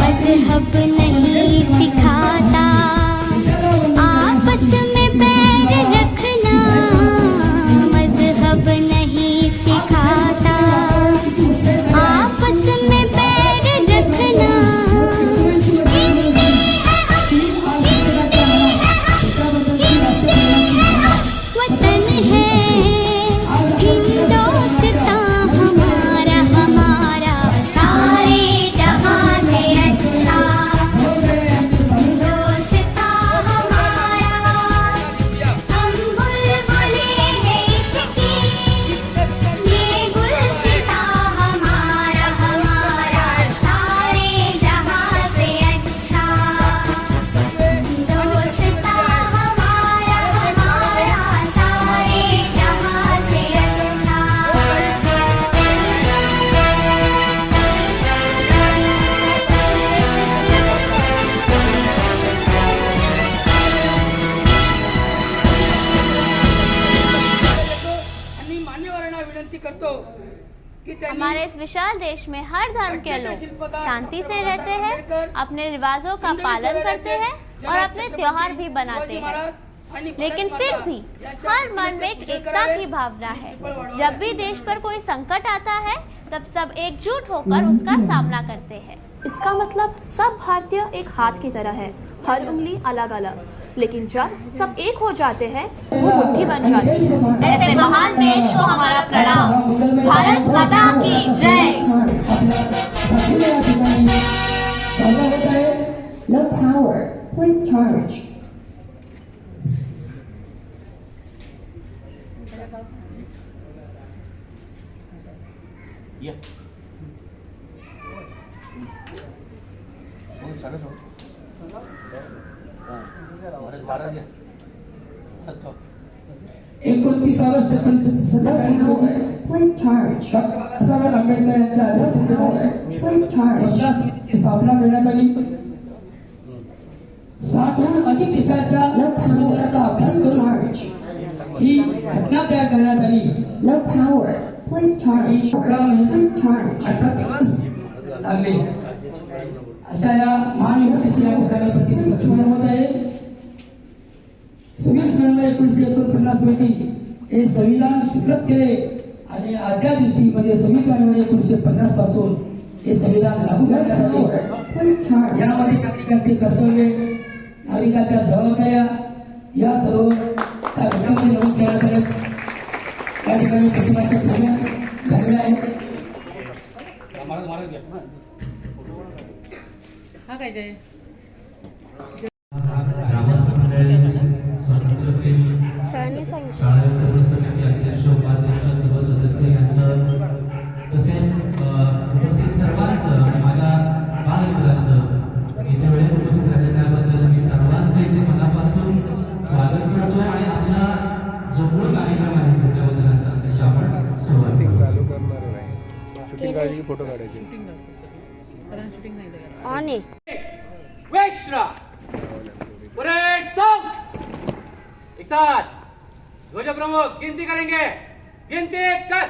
मजहब नहीं सिखाता आपस में बैर विशाल देश में हर धर्म के लोग शांति से रहते हैं, अपने रिवाजों का पालन करते हैं और अपने त्योहार भी बनाते हैं। लेकिन फिर भी हर मन में एक एकता की भावना है। जब भी देश पर कोई संकट आता है तब सब एकजुट होकर उसका सामना करते हैं। इसका मतलब सब भारतीय एक हाथ की तरह है, हर उंगली अलग अलग, लेकिन जब सब एक हो जाते हैं वो मुट्ठी बन जाती है। ऐसे महान देश को हमारा प्रणाम। भारत माता की जय। Love power, please charge. एकोणतीस ऑगस्ट 1947 रोजी Please charge. बाबासाहेब आंबेडकर यांच्या अध्यक्षतेखाली Please charge. घोषणा समितीची स्थापना करण्यात आली. 60हून अधिक देशाच्या संविधानाचा अभ्यास करून ही घटना तयार करण्यात आली. Love power, please charge. 11 महिने Please charge. 18 दिवस लागले. अशा या महान युवकाची या ठिकाणी प्रतिनिधित्व होत आहे. 26 नोव्हेंबर 1949 रोजी हे संविधान स्वीकृत केले आणि आजच्या दिवशी म्हणजे 26 जानेवारी 1950 पासून हे संविधान लागू करण्यात आले. Please charge. यामध्ये नागरिकांचे कर्तव्य, नागरिकांच्या जबाबदाऱ्या या सर्व त्या घटनांमध्ये नमूद करण्यात आले. या ठिकाणी प्रतिमाच्या पूजा झालेल्या आहेत. सरांनी सांगितलं. शाळा समिती अध्यक्ष उपाध्यक्ष सर्व सदस्य यांचं तसेच उपस्थित सर्वांचं आणि माझ्या बालमित्रांचं इथे वेळेत उपस्थित राहिले त्याबद्दल मी सर्वांचं इथे मनापासून स्वागत करतो आणि आपला जो मूळ कार्यक्रम आहे विद्यावंदनाचा त्याची आपण सुरुवात करू. चालू करणार नाही. शूटिंग काढली, फोटो काढायचे. ऑन आहे. वेश्रा परेड सॉन्ग एक साथ ध्वज प्रमुख गिनती करेंगे. गिनती कर.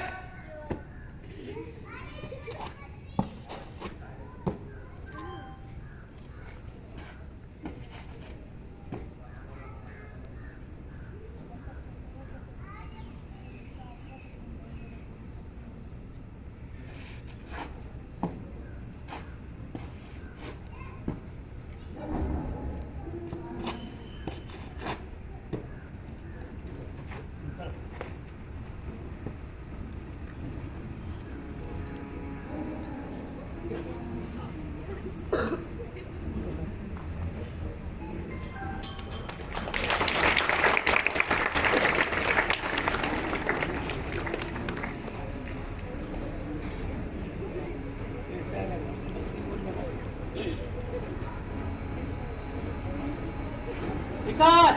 एक साथ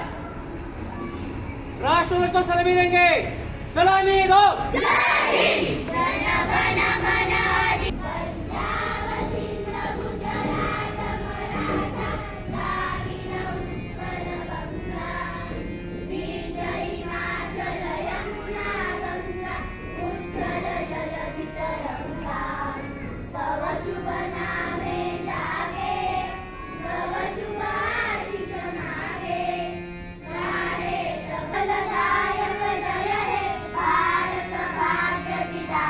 राष्ट्रध्वज को सलामी देंगे. सलामी दो. भारत भाग्य विधाता.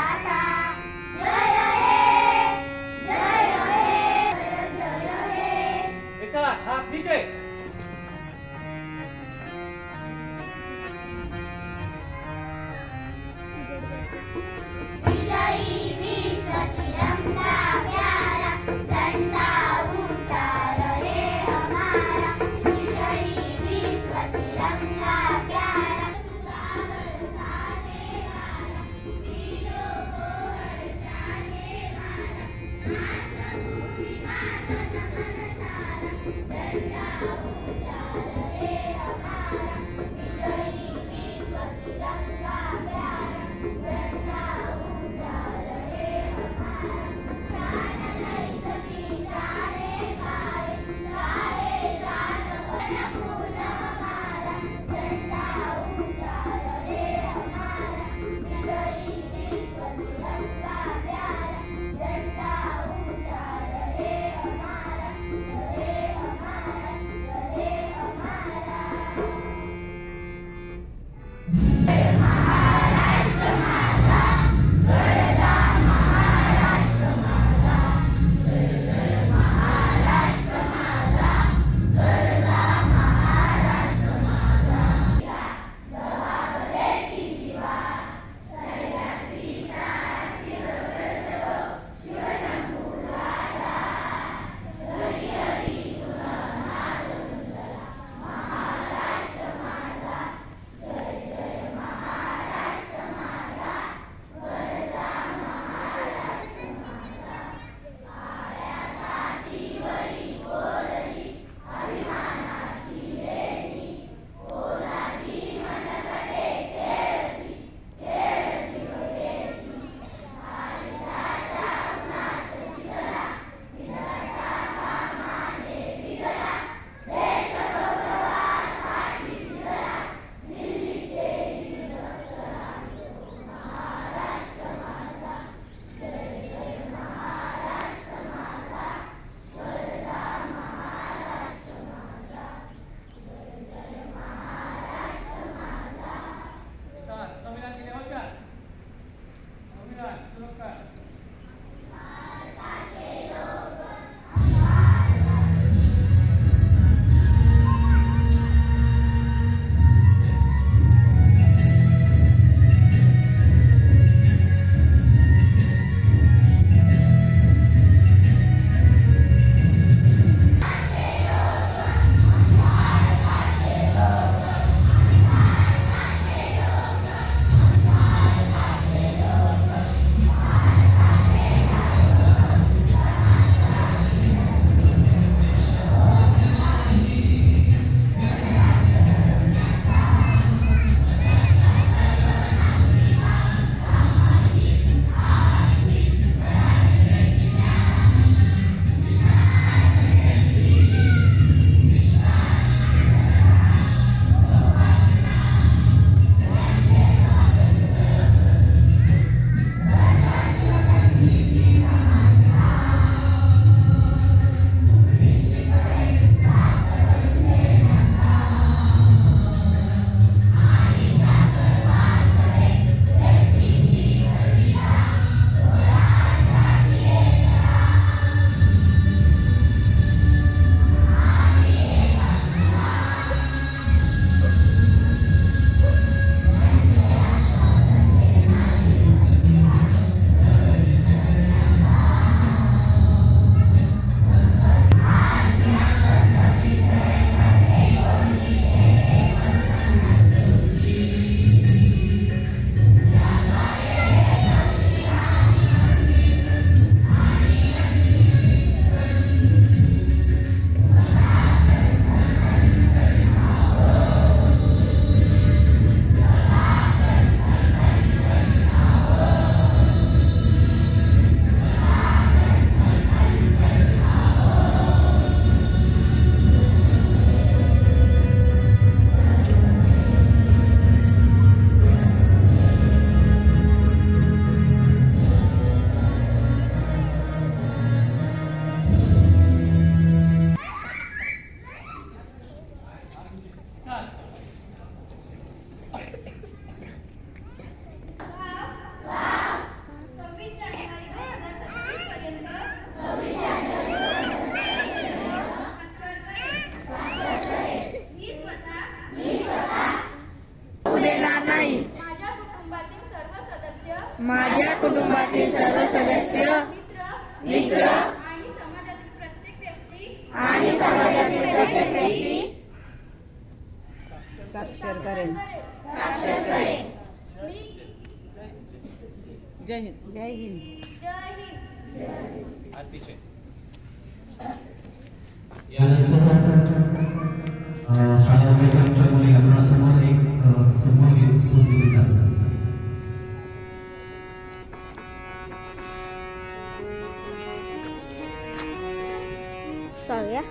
साक्षर करेन. जय हिंद. जय हिंद. यानंतर शाळा विद्यार्थ्यांच्या मुली आपणासमोर एक संबोधित स्तुती दिली जाते. Sorry ya.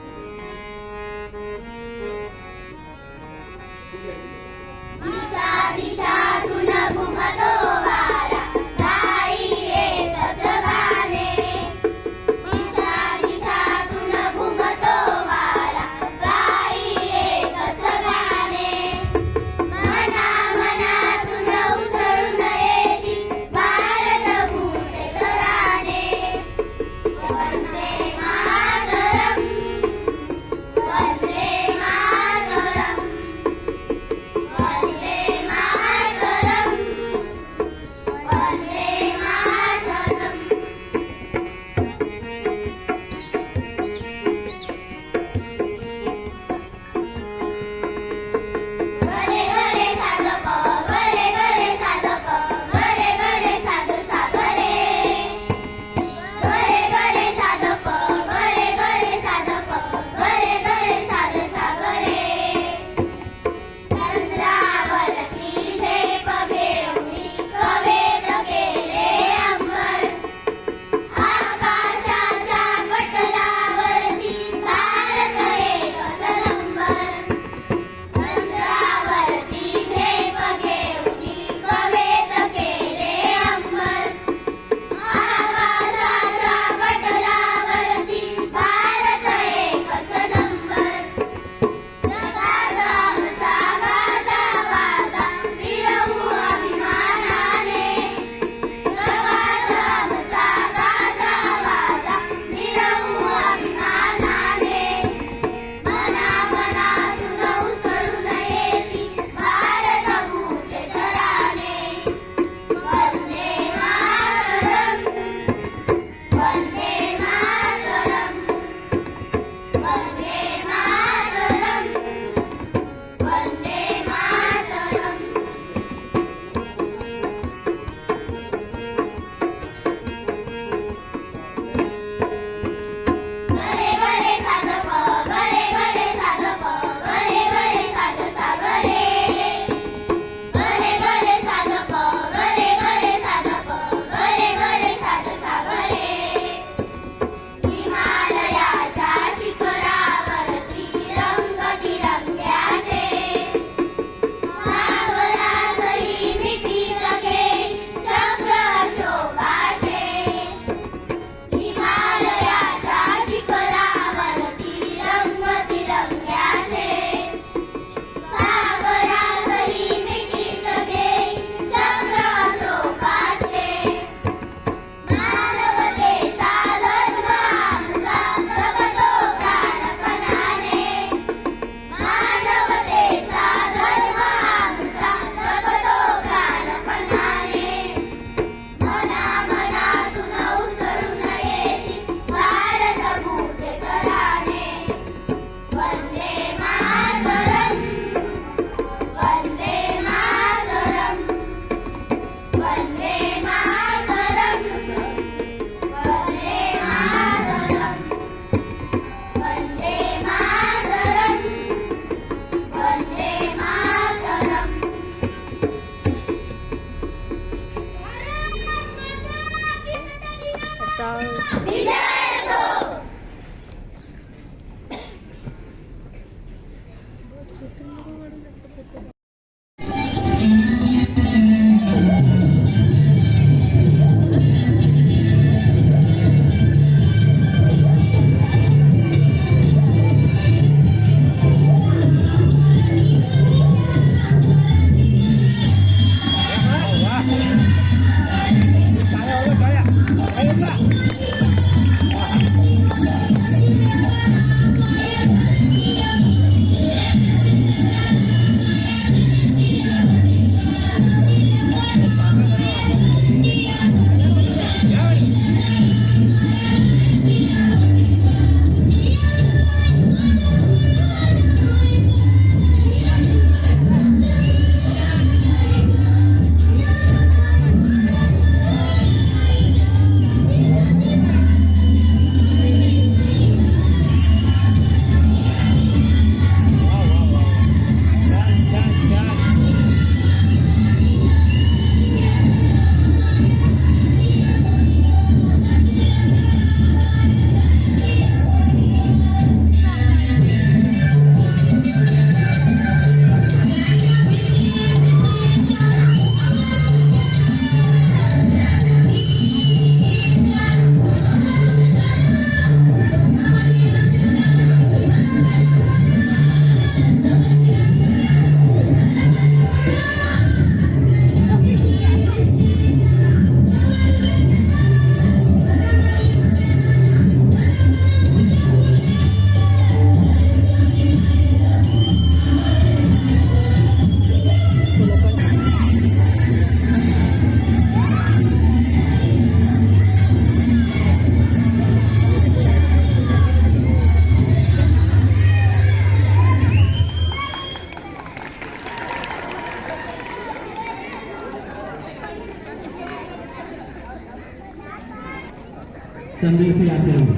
संदेश से आते हैं।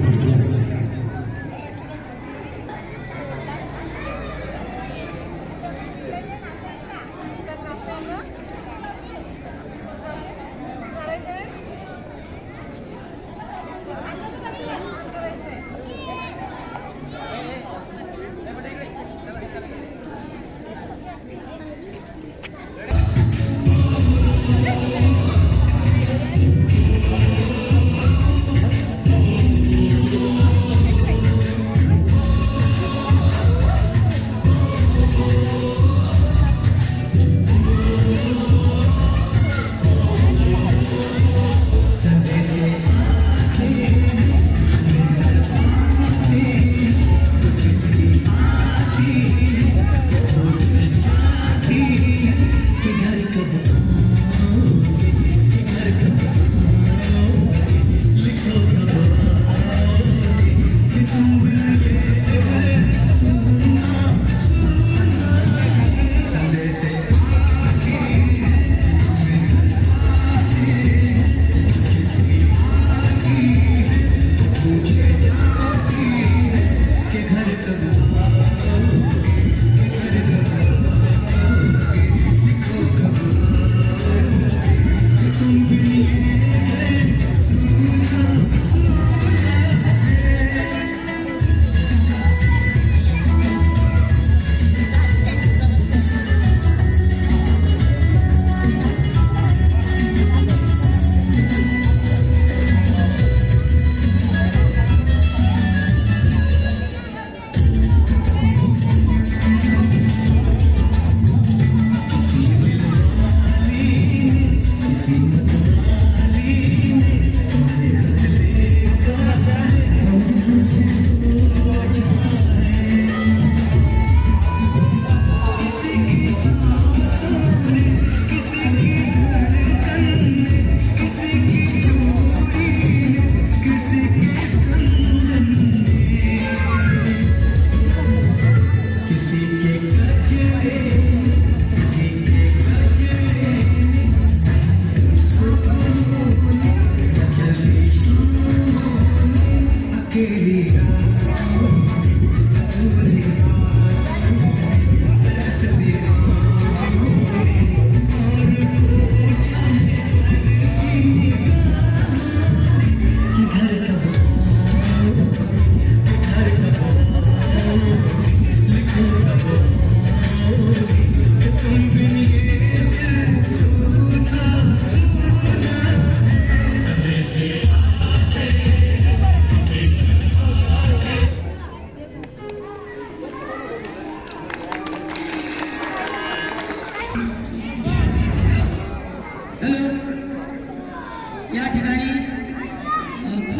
या ठिकाणी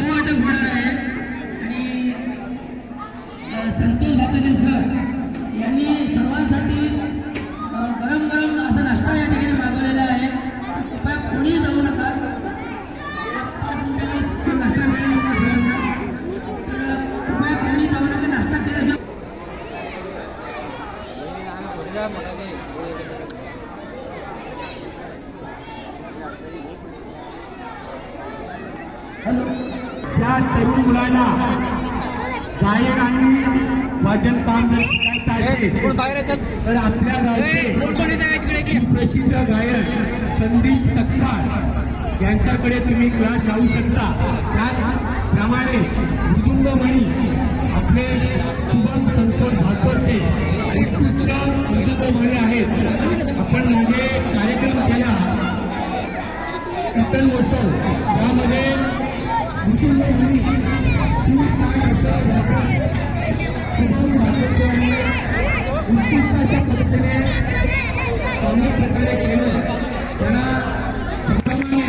वाटप होणार आहे आणि संतोष भातोजी सर यांनी सर्वांसाठी गरम गरम असा नाश्ता या ठिकाणी मागवलेला आहे. कृपया कोणी जाऊ नका. 5 मिनिटांनी नाश्ता मिळेल सर्वांना. तर कृपया कोणी जाऊ नका. नाश्ता केल्याशिवाय ज्या तरुण मुलांना गायन आणि वादन काम जर शिकायचं असेल तर आपल्या गावचे प्रसिद्ध गायक संदीप सकपाळ यांच्याकडे तुम्ही क्लास लावू शकता. त्याचप्रमाणे मृदुंगमणी आपले शुभम संतोष भातोसे उत्कृष्ट मृदुंगमणी आहेत. आपण मागे कार्यक्रम केला कीर्तन महोत्सव, त्यामध्ये मृदुंगमणी शिवकान असं वादन शुभम भातोसे यांनी उत्कृष्ट अशा पद्धतीने चांगल्या प्रकारे केलं. त्यांना सर्वांनी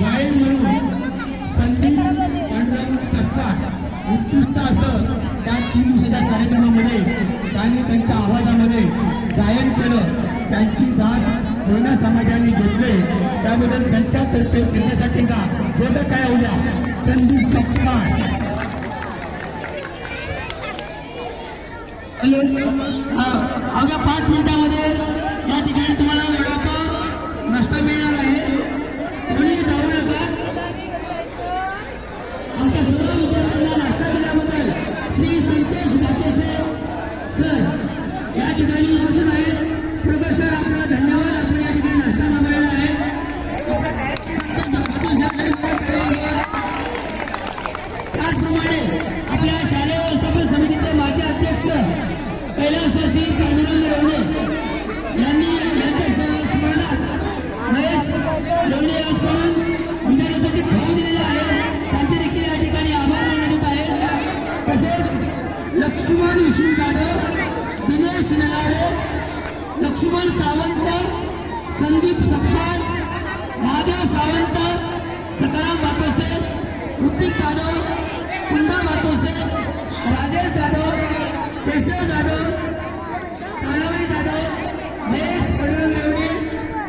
गायन म्हणून संदीप पांडुरंग सकपाळ उत्कृष्ट असं त्या 3 दिवसाच्या कार्यक्रमामध्ये त्यांनी त्यांच्या आवाजामध्ये गायन केलं. त्यांची दाद कोयना समाजाने घेतले, त्याबद्दल त्यांच्यातर्फे त्यांच्यासाठी का जोरदार काय होऊ द्या. संदीप सकपाळ अवघ्या 5 मिनिटांमध्ये या ठिकाणी तुम्हाला वडापाव नाश्ता मिळणार आहे. कोणी जाऊ नका. श्री संतोष भाकोसे सर या ठिकाणी उपस्थित आहेत. प्रकाश सर आपल्याला धन्यवाद. आपण या ठिकाणी नाश्ता मागवलेला आहे. त्याचप्रमाणे आपल्या शालेय व्यवस्थापन समितीचे माजी अध्यक्ष कैलासवासी पांडुरंग रवणे यांनी यांच्या स्मरणात महेश रवणे याचकडून विधानासाठी खाऊ दिलेला आहे. त्यांचे देखील या ठिकाणी आभार मानण्यात येत आहेत. तसेच लक्ष्मण विष्णू जाधव, दिनेश नलावडे, लक्ष्मण सावंत, संदीप सकपाळ, महादेव सावंत, सकाराम भातोसे, ऋतिक जाधव, कुंदा भातोसे, राजेश जाधव, केशव जाधव, ताराबाई जाधव, महेश पांडुरंग रेवणे,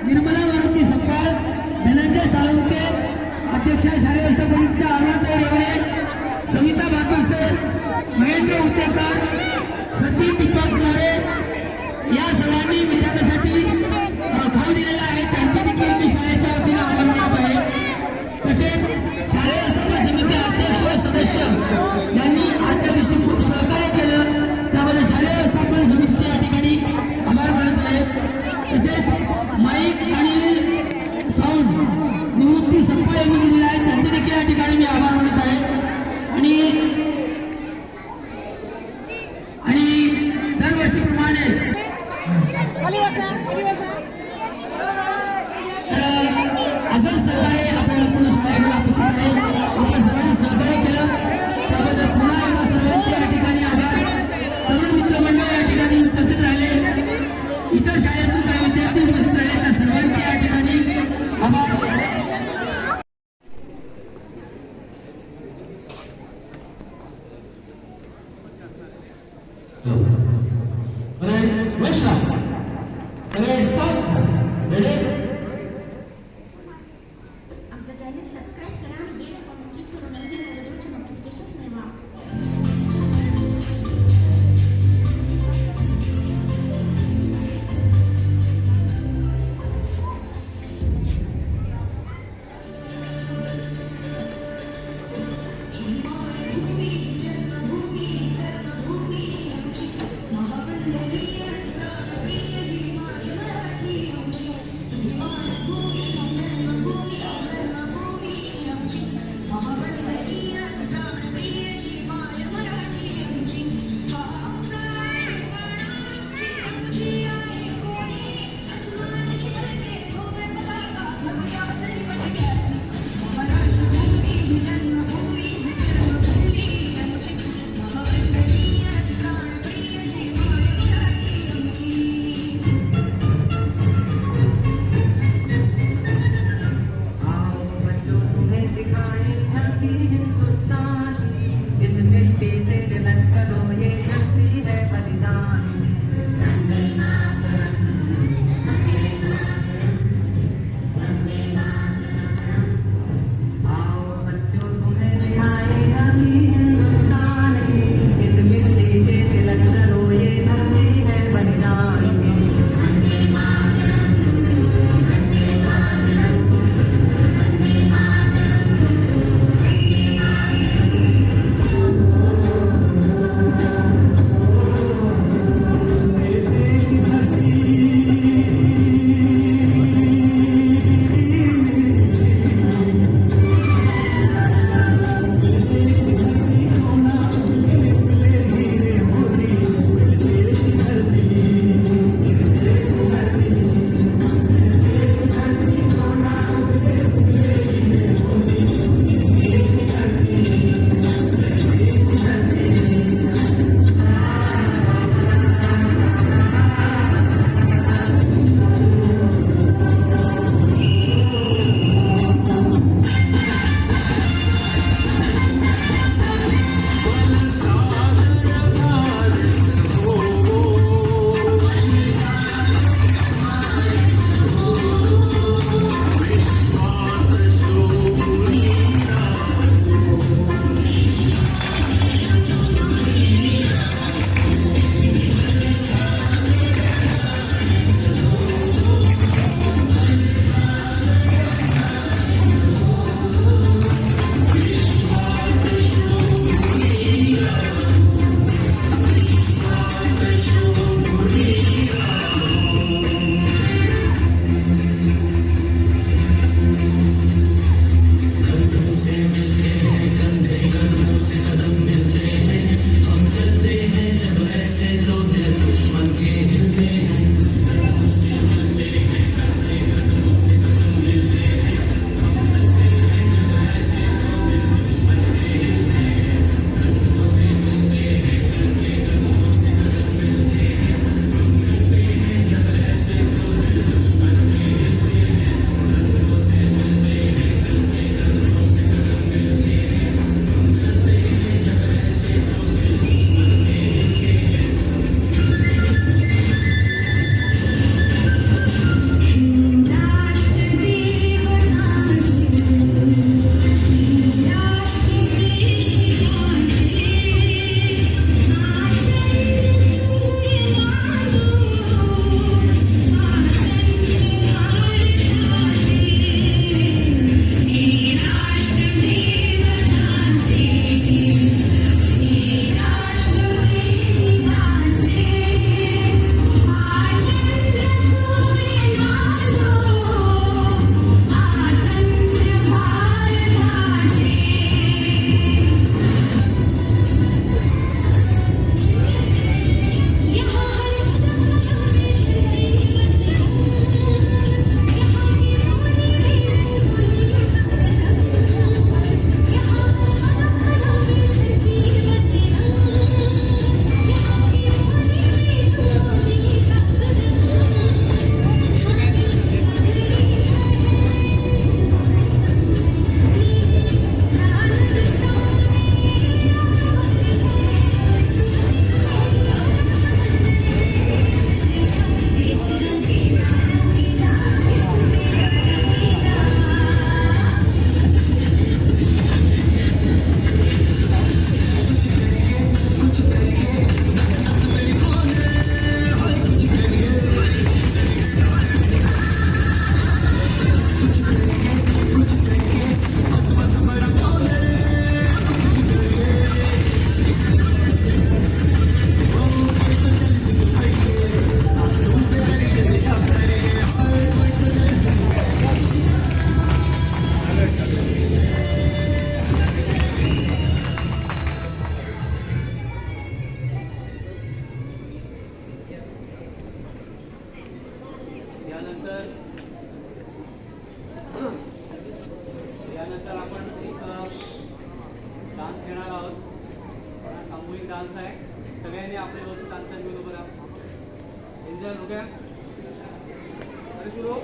निर्मला मारुती सकपाळ, धनंजय साळुंके, अध्यक्ष शालेय व्यवस्थापनेच्या अरुणाताई रेवणे, सविता भातोसे, महेंद्र उतेकर, सचिन दीपक मोरे या सर्वांनी विद्यार्थ्यांसाठी खाऊ दिलेला आहे. त्यांचे देखील मी शाळेच्या वतीने आभार मानत आहे. तसेच शालेय व्यवस्थापन समिती अध्यक्ष व सदस्य यांनी आजच्या दिवशी खूप सहकार्य केलं. त्यामध्ये शालेय व्यवस्थापन समितीचे या ठिकाणी आभार मानत आहेत. तसेच माईक आणि साऊंड निवृत्ती सप्पा यांनी दिलेला आहे. त्यांचे देखील या ठिकाणी मी आभार मानत आहे. आणि दरवर्षीप्रमाणे असं सहकार्य आपल्याला पुन्हा शाळेकडे अपेक्षित आहे. आपण सर्वांनी सहकार्य केलं त्याबद्दल पुन्हा एकदा सर्वांचे या ठिकाणी आभार. तरुण मित्रमंडळ या ठिकाणी उपस्थित राहिले, इतर शाळेतून काही विद्यार्थी उपस्थित राहिले, त्या सर्वांचे या ठिकाणी आभार. आमचं चॅनल सबस्क्राईब करा आणि बेल आयकॉन क्लिक करून नवीन व्हिडिओचे नोटिफिकेशन्स मिळवा. जन्मभूमी जन्मभूमी यानंतर आपण एक डान्स घेणार आहोत. सामूहिक डान्स आहे. सगळ्यांनी आपले व्यवस्थित अंतर घेऊन बरं एन्जॉय होत्या. सुरू